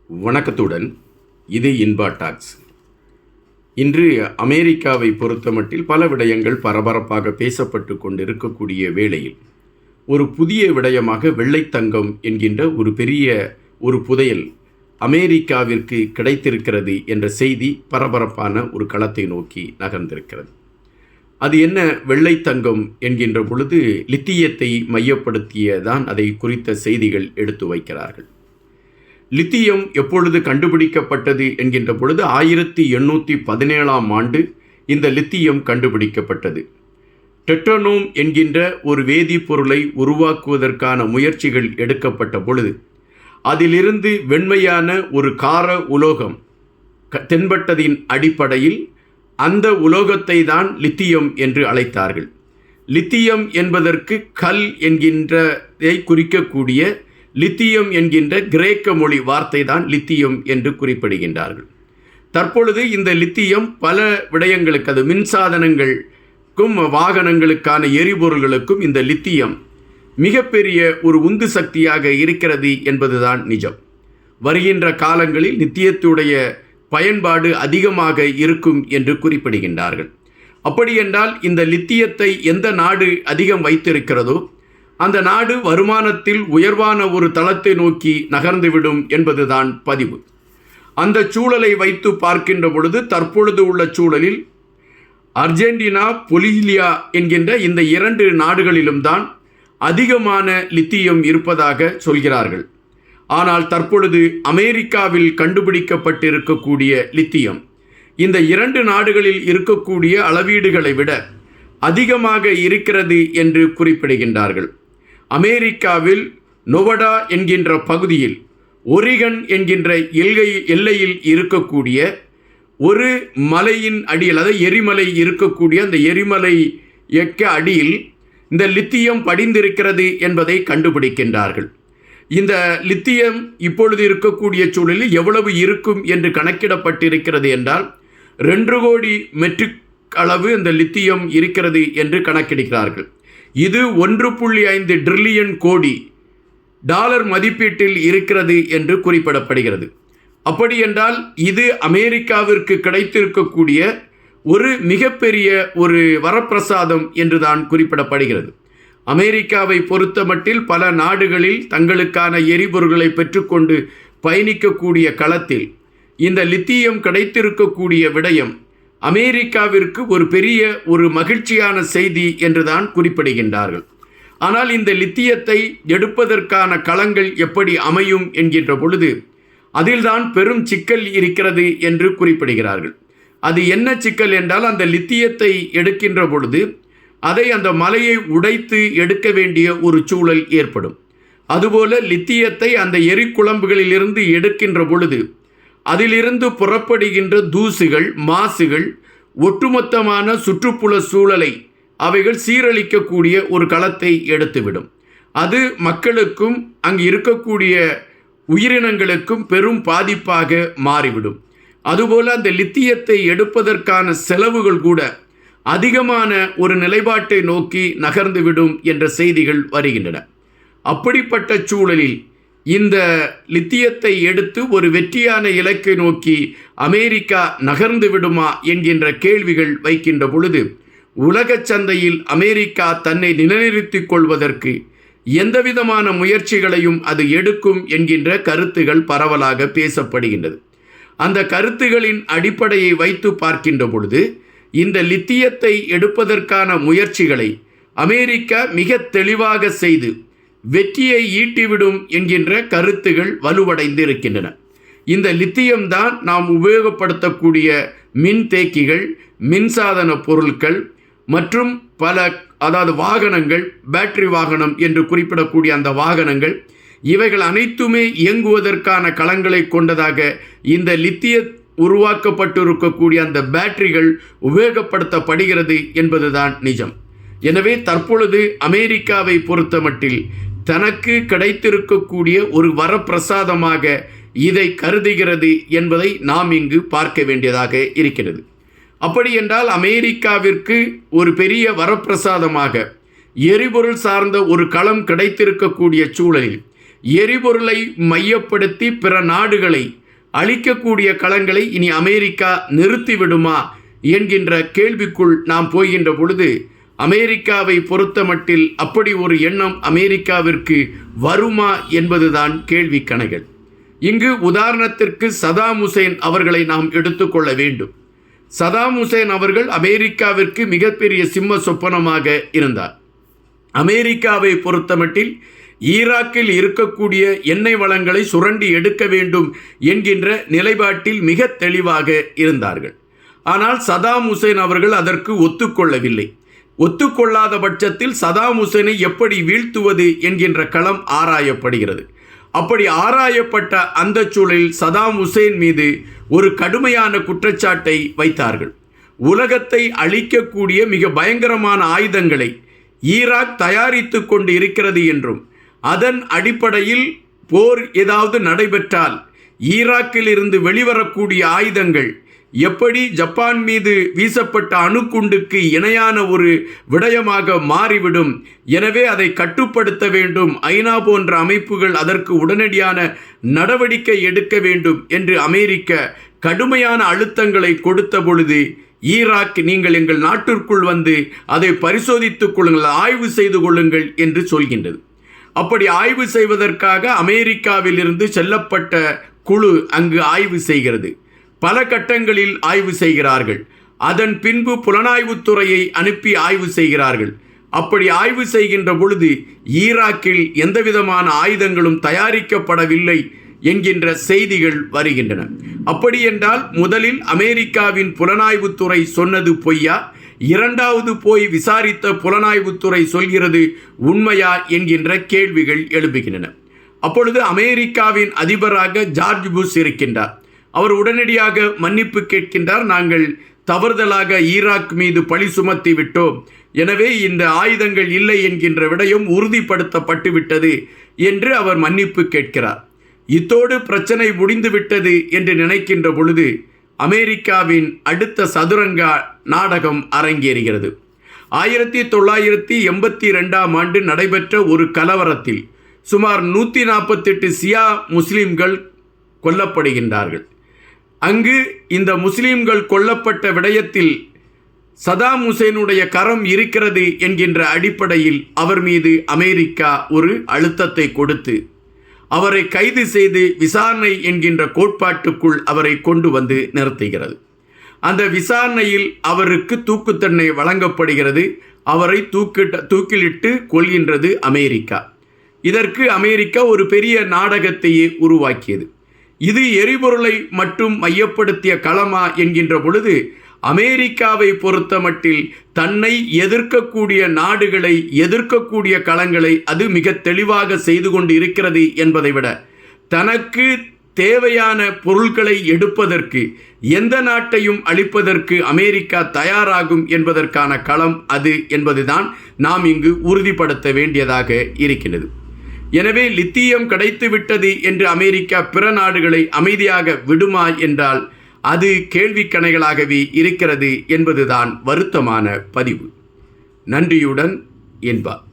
வணக்கத்துடன் இது இன்பா டாக்ஸ். இன்று அமெரிக்காவை பொறுத்தமட்டில் பல விடயங்கள் பரபரப்பாக பேசப்பட்டு கொண்டிருக்கக்கூடிய வேளையில் ஒரு புதிய விடயமாக வெள்ளைத்தங்கம் என்கின்ற ஒரு பெரிய புதையல் அமெரிக்காவிற்கு கிடைத்திருக்கிறது என்ற செய்தி பரபரப்பான ஒரு களத்தை நோக்கி நகர்ந்திருக்கிறது. அது என்ன வெள்ளைத்தங்கம் என்கின்ற பொழுது லித்தியத்தை மையப்படுத்தியதான் அதை குறித்த செய்திகள் எடுத்து வைக்கிறார்கள். லித்தியம் எப்பொழுது கண்டுபிடிக்கப்பட்டது என்கின்ற பொழுது 1817ஆம் ஆண்டு இந்த லித்தியம் கண்டுபிடிக்கப்பட்டது. டெட்ரனோம் என்கின்ற ஒரு வேதிப்பொருளை உருவாக்குவதற்கான முயற்சிகள் எடுக்கப்பட்ட பொழுது அதிலிருந்து வெண்மையான ஒரு கார உலோகம் தென்பட்டதின் அடிப்படையில் அந்த உலோகத்தை தான் லித்தியம் என்று அழைத்தார்கள். லித்தியம் என்பதற்கு கல் என்கின்றதை குறிக்கக்கூடிய லித்தியம் என்கின்ற கிரேக்க மொழி வார்த்தை தான் லித்தியம் என்று குறிப்பிடுகின்றார்கள். தற்பொழுது இந்த லித்தியம் பல விடயங்களுக்கு, அது மின்சாதனங்களுக்கும் வாகனங்களுக்கான எரிபொருள்களுக்கும் இந்த லித்தியம் மிகப்பெரிய ஒரு உந்து சக்தியாக இருக்கிறது என்பதுதான் நிஜம். வருகின்ற காலங்களில் லித்தியத்துடைய பயன்பாடு அதிகமாக இருக்கும் என்று குறிப்பிடுகின்றார்கள். அப்படியென்றால் இந்த லித்தியத்தை எந்த நாடு அதிகம் வைத்திருக்கிறதோ அந்த நாடு வருமானத்தில் உயர்வான ஒரு தளத்தை நோக்கி நகர்ந்துவிடும் என்பதுதான் பதிவு. அந்த சூழலை வைத்து பார்க்கின்ற பொழுது தற்பொழுது உள்ள சூழலில் அர்ஜென்டினா, பொலிவியா என்கின்ற இந்த 2 நாடுகளிலும் தான் அதிகமான லித்தியம் இருப்பதாக சொல்கிறார்கள். ஆனால் தற்பொழுது அமெரிக்காவில் கண்டுபிடிக்கப்பட்டிருக்கக்கூடிய லித்தியம் இந்த 2 நாடுகளில் இருக்கக்கூடிய அளவீடுகளை விட அதிகமாக இருக்கிறது என்று குறிப்பிடுகின்றார்கள். அமெரிக்காவில் நொவடா என்கின்ற பகுதியில் ஒரிகன் என்கின்ற எல்லையில் இருக்கக்கூடிய ஒரு மலையின் அடியில், அதாவது எரிமலை இருக்கக்கூடிய அந்த எரிமலை அடியில் இந்த லித்தியம் படிந்திருக்கிறது என்பதை கண்டுபிடிக்கின்றார்கள். இந்த லித்தியம் இப்பொழுது இருக்கக்கூடிய சூழலில் எவ்வளவு இருக்கும் என்று கணக்கிடப்பட்டிருக்கிறது என்றால் 2 கோடி மெட்ரிக் அளவு இந்த லித்தியம் இருக்கிறது என்று கணக்கிடுகிறார்கள். இது 1.5 டிரில்லியன் கோடி டாலர் மதிப்பீட்டில் இருக்கிறது என்று குறிப்பிடப்படுகிறது. அப்படி என்றால் இது அமெரிக்காவிற்கு கிடைத்திருக்கக்கூடிய ஒரு மிகப்பெரிய ஒரு வரப்பிரசாதம் என்றுதான் குறிப்பிடப்படுகிறது. அமெரிக்காவை பொறுத்தமட்டில் பல நாடுகளில் தங்களுக்கான எரிபொருள்களை பெற்றுக்கொண்டு பயணிக்கக்கூடிய களத்தில் இந்த லித்தியம் கிடைத்திருக்கக்கூடிய விடயம் அமெரிக்காவிற்கு ஒரு பெரிய ஒரு மகிழ்ச்சியான செய்தி என்றுதான் குறிப்பிடுகின்றார்கள். ஆனால் இந்த லித்தியத்தை எடுப்பதற்கான களங்கள் எப்படி அமையும் என்கின்ற பொழுது அதில்தான் பெரும் சிக்கல் இருக்கிறது என்று குறிப்பிடுகிறார்கள். அது என்ன சிக்கல் என்றால், அந்த லித்தியத்தை எடுக்கின்ற பொழுது அதை அந்த மலையை உடைத்து எடுக்க வேண்டிய ஒரு சூழல் ஏற்படும். அதுபோல லித்தியத்தை அந்த எரிக்குழம்புகளிலிருந்து எடுக்கின்ற பொழுது அதிலிருந்து புறப்படுகின்ற தூசுகள், மாசுகள் ஒட்டுமொத்தமான சுற்றுப்புற சூழலை அவைகள் சீரழிக்கக்கூடிய ஒரு களத்தை எடுத்துவிடும். அது மக்களுக்கும் அங்கு இருக்கக்கூடிய உயிரினங்களுக்கும் பெரும் பாதிப்பாக மாறிவிடும். அதுபோல் அந்த லித்தியத்தை எடுப்பதற்கான செலவுகள் கூட அதிகமான ஒரு நிலைப்பாட்டை நோக்கி நகர்ந்துவிடும் என்ற செய்திகள் வருகின்றன. அப்படிப்பட்ட சூழலில் இந்த லித்தியத்தை எடுத்து ஒரு வெற்றியான இலக்கை நோக்கி அமெரிக்கா நகர்ந்து விடுமா என்கின்ற கேள்விகள் வைக்கின்ற பொழுது உலக சந்தையில் அமெரிக்கா தன்னை நிலைநிறுத்திக் கொள்வதற்கு எந்தவிதமான முயற்சிகளையும் அது எடுக்கும் என்கின்ற கருத்துகள் பரவலாக பேசப்படுகின்றது. அந்த கருத்துகளின் அடிப்படையை வைத்து பார்க்கின்ற பொழுது இந்த லித்தியத்தை எடுப்பதற்கான முயற்சிகளை அமெரிக்கா மிக தெளிவாக செய்து வெற்றியை ஈட்டிவிடும் என்கின்ற கருத்துகள் வலுவடைந்து இருக்கின்றன. இந்த லித்தியம் தான் நாம் உபயோகப்படுத்தக்கூடிய மின் தேக்கிகள், மின்சாதன பொருட்கள் மற்றும் பல, அதாவது வாகனங்கள், பேட்டரி வாகனம் என்று குறிப்பிடக்கூடிய அந்த வாகனங்கள், இவைகள் அனைத்துமே இயங்குவதற்கான களங்களை கொண்டதாக இந்த லித்திய உருவாக்கப்பட்டிருக்கக்கூடிய அந்த பேட்டரிகள் உபயோகப்படுத்தப்படுகிறது என்பதுதான் நிஜம். எனவே தற்பொழுது அமெரிக்காவை பொறுத்தமட்டில் தனக்கு கிடைத்திருக்கக்கூடிய ஒரு வரப்பிரசாதமாக இதை கருதுகிறது என்பதை நாம் இங்கு பார்க்க வேண்டியதாக இருக்கிறது. அப்படி என்றால் அமெரிக்காவிற்கு ஒரு பெரிய வரப்பிரசாதமாக எரிபொருள் சார்ந்த ஒரு களம் கிடைத்திருக்கக்கூடிய சூழலில் எரிபொருளை மையப்படுத்தி பிற நாடுகளை அழிக்கக்கூடிய களங்களை இனி அமெரிக்கா நிறுத்திவிடுமா என்கின்ற கேள்விக்குள் நாம் போகின்ற பொழுது, அமெரிக்காவை பொறுத்தமட்டில் அப்படி ஒரு எண்ணம் அமெரிக்காவிற்கு வருமா என்பதுதான் கேள்விக்கணைகள். இங்கு உதாரணத்திற்கு சதாம் ஹுசேன் அவர்களை நாம் எடுத்துக்கொள்ள வேண்டும். சதாம் ஹுசேன் அவர்கள் அமெரிக்காவிற்கு மிகப்பெரிய சிம்ம சொப்பனமாக இருந்தார். அமெரிக்காவை பொறுத்தமட்டில் ஈராக்கில் இருக்கக்கூடிய எண்ணெய் வளங்களை சுரண்டி எடுக்க வேண்டும் என்கின்ற நிலைப்பாட்டில் மிக தெளிவாக இருந்தார்கள். ஆனால் சதாம் ஹுசேன் அவர்கள் அதற்கு ஒத்துக்கொள்ளவில்லை. ஒத்துக்கொள்ளாத பட்சத்தில் சதாம் ஹுசேனை எப்படி வீழ்த்துவது என்கின்ற களம் ஆராயப்படுகிறது. அப்படி ஆராயப்பட்ட அந்த சூழலில் சதாம் ஹுசேன் மீது ஒரு கடுமையான குற்றச்சாட்டை வைத்தார்கள். உலகத்தை அழிக்கக்கூடிய மிக பயங்கரமான ஆயுதங்களை ஈராக் தயாரித்து கொண்டு இருக்கிறது என்றும், அதன் அடிப்படையில் போர் ஏதாவது நடைபெற்றால் ஈராக்கில் இருந்து வெளிவரக்கூடிய ஆயுதங்கள் எப்படி ஜப்பான் மீது வீசப்பட்ட அணுகுண்டுக்கு இணையான ஒரு விடயமாக மாறிவிடும், எனவே அதை கட்டுப்படுத்த வேண்டும், ஐநா போன்ற அமைப்புகள் அதற்கு உடனடியான நடவடிக்கை எடுக்க வேண்டும் என்று அமெரிக்க கடுமையான அழுத்தங்களை கொடுத்த பொழுது, ஈராக் நீங்கள் எங்கள் நாட்டிற்குள் வந்து அதை பரிசோதித்துக் கொள்ளுங்கள், ஆய்வு செய்து கொள்ளுங்கள் என்று சொல்கின்றது. அப்படி ஆய்வு செய்வதற்காக அமெரிக்காவில் இருந்து செல்லப்பட்ட குழு அங்கு ஆய்வு செய்கிறது. பல கட்டங்களில் ஆய்வு செய்கிறார்கள். அதன் பின்பு புலனாய்வுத்துறையை அனுப்பி ஆய்வு செய்கிறார்கள். அப்படி ஆய்வு செய்கின்ற பொழுது ஈராக்கில் எந்தவிதமான ஆயுதங்களும் தயாரிக்கப்படவில்லை என்கின்ற செய்திகள் வருகின்றன. அப்படி என்றால் முதலில் அமெரிக்காவின் புலனாய்வுத்துறை சொன்னது பொய்யா, இரண்டாவது போய் விசாரித்த புலனாய்வுத்துறை சொல்கிறது உண்மையா என்கின்ற கேள்விகள் எழுப்புகின்றன. அப்பொழுது அமெரிக்காவின் அதிபராக ஜார்ஜ் புஷ் இருக்கின்றார். அவர் உடனடியாக மன்னிப்பு கேட்கின்றார். நாங்கள் தவறுதலாக ஈராக் மீது பழி சுமத்தி விட்டோம், எனவே இந்த ஆயுதங்கள் இல்லை என்கின்ற விடயம் உறுதிப்படுத்தப்பட்டு விட்டது என்று அவர் மன்னிப்பு கேட்கிறார். இத்தோடு பிரச்சனை முடிந்துவிட்டது என்று நினைக்கின்ற பொழுது அமெரிக்காவின் அடுத்த சதுரங்க நாடகம் அரங்கேறுகிறது. 1982 ஆண்டு நடைபெற்ற ஒரு கலவரத்தில் சுமார் 148 சியா முஸ்லிம்கள் கொல்லப்படுகின்றார்கள். அங்கு இந்த முஸ்லிம்கள் கொல்லப்பட்ட விடயத்தில் சதாம் ஹுசேனுடைய கரம் இருக்கிறது என்கின்ற அடிப்படையில் அவர் மீது அமெரிக்கா ஒரு அழுத்தத்தை கொடுத்து அவரை கைது செய்து விசாரணை என்கின்ற கோட்பாட்டுக்குள் அவரை கொண்டு வந்து நிறுத்துகிறது. அந்த விசாரணையில் அவருக்கு தூக்குத்தண்டனை வழங்கப்படுகிறது. அவரை தூக்கிலிட்டு கொள்கின்றது அமெரிக்கா. இதற்கு அமெரிக்கா ஒரு பெரிய நாடகத்தையே உருவாக்கியது. இது எரிபொருளை மட்டும் மையப்படுத்திய களமா என்கின்ற பொழுது அமெரிக்காவை பொறுத்தமட்டில் தன்னை எதிர்க்கக்கூடிய நாடுகளை எதிர்க்கக்கூடிய களங்களை அது மிக தெளிவாக செய்து கொண்டு இருக்கிறது என்பதை விட, தனக்கு தேவையான பொருட்களை எடுப்பதற்கு எந்த நாட்டையும் அழிப்பதற்கு அமெரிக்கா தயாராகும் என்பதற்கான களம் அது என்பதுதான் நாம் இங்கு உறுதிப்படுத்த வேண்டியதாக இருக்கின்றது. எனவே லித்தியம் கிடைத்து விட்டது என்று அமெரிக்கா பிற நாடுகளை அமைதியாக விடுமா என்றால் அது கேள்விக்கணைகளாகவே இருக்கிறது என்பதுதான் வருத்தமான பதிவு. நன்றியுடன் என்பார்.